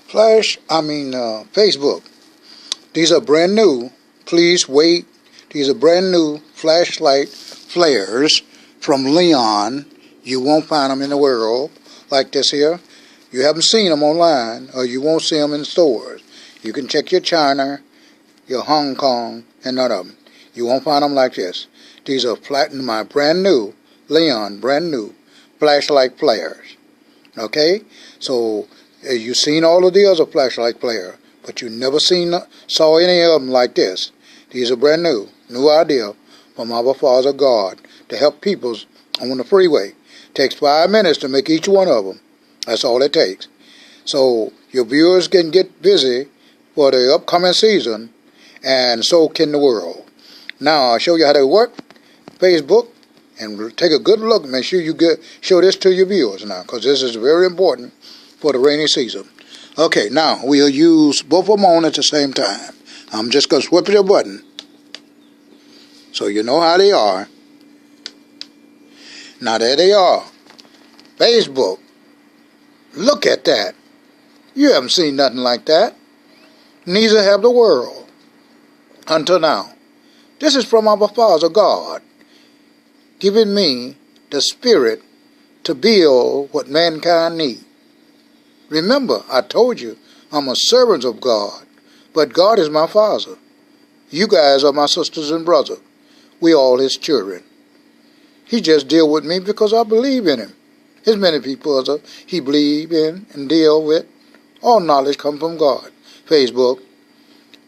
Facebook. These are brand new. Please wait. These are brand new flashlight flares from Leon. You won't find them in the world like this here. You haven't seen them online, or you won't see them in stores. You can check your China, your Hong Kong, and none of them. You won't find them like this. These are my brand new, Leon, brand new flashlight flares. Okay? So, you've seen all of the other flashlight flares, but you never saw any of them like this. These are brand new idea from our Father God to help people on the freeway. Takes 5 minutes to make each one of them. That's all it takes. So your viewers can get busy for the upcoming season, and so can the world. Now I'll show you how to work Facebook, and take a good look. Make sure you show this to your viewers now, because this is very important for the rainy season. Okay, now we'll use both of them on at the same time. I'm just going to swip the button so you know how they are. Now there they are. Facebook. Look at that. You haven't seen nothing like that. Neither have the world. Until now. This is from our Father God, giving me the spirit to build what mankind needs. Remember, I told you, I'm a servant of God, but God is my Father. You guys are my sisters and brothers. We all His children. He just deal with me because I believe in Him. As many people as He believe in and deal with. All knowledge come from God. Facebook.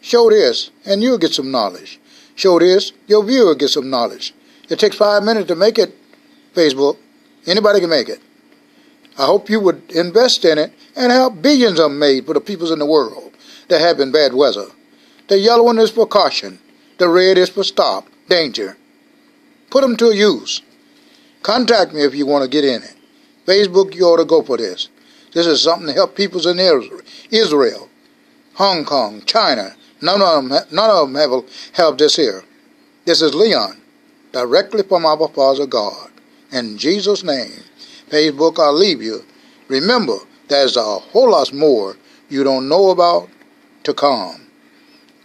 Show this, and you'll get some knowledge. Show this, your viewer will get some knowledge. It takes 5 minutes to make it, Facebook. Anybody can make it. I hope you would invest in it and help billions of them made for the peoples in the world that have in bad weather. The yellow one is for caution. The red is for stop, danger. Put them to use. Contact me if you want to get in it. Facebook, you ought to go for this. This is something to help peoples in Israel, Hong Kong, China. None of them have this here. This is Leon, directly from our Father God. In Jesus' name, Facebook, I'll leave you. Remember, there's a whole lot more you don't know about to come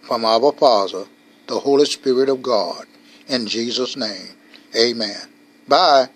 from our Father, the Holy Spirit of God. In Jesus' name, amen. Bye.